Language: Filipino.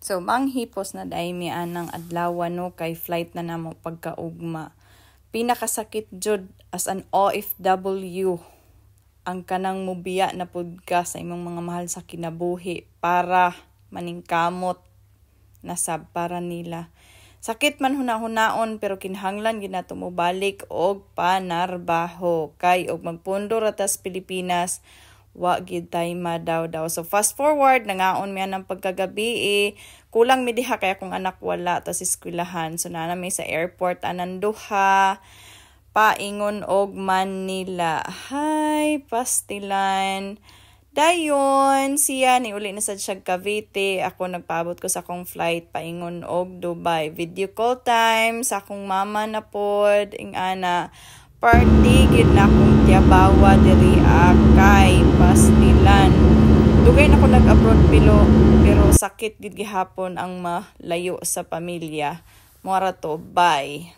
So, manghipos na dahil mi anang adlaw no kay flight na namo pagkaugma. Pinakasakit jud as an OFW ang kanang mubiya na pud ka sa imong mga mahal sa kinabuhi para maningkamot na sab para nila. Sakit man hunahunaon pero kinahanglan gid nato mo balik og panarbaho kay og magpundo ra tas Pilipinas wa gid tay madaw. So fast forward nangaon mi ang pagkagabi kulang mi diha kay akong anak wala tas eskwelahan. So na mi sa airport ananduha paingon og Manila. Hi pastilan. Dayon siya ni uli na sad siya Cavite. Ako nagpaabot ko sa akong flight paingon og Dubai. Video call time sa akong mama na pod ing ana. Party gid na akong tiyabawa diri kay pastilan. Dugay na ko nag-abroad pero sakit gid gihapon ang malayo sa pamilya. Mora to, bye.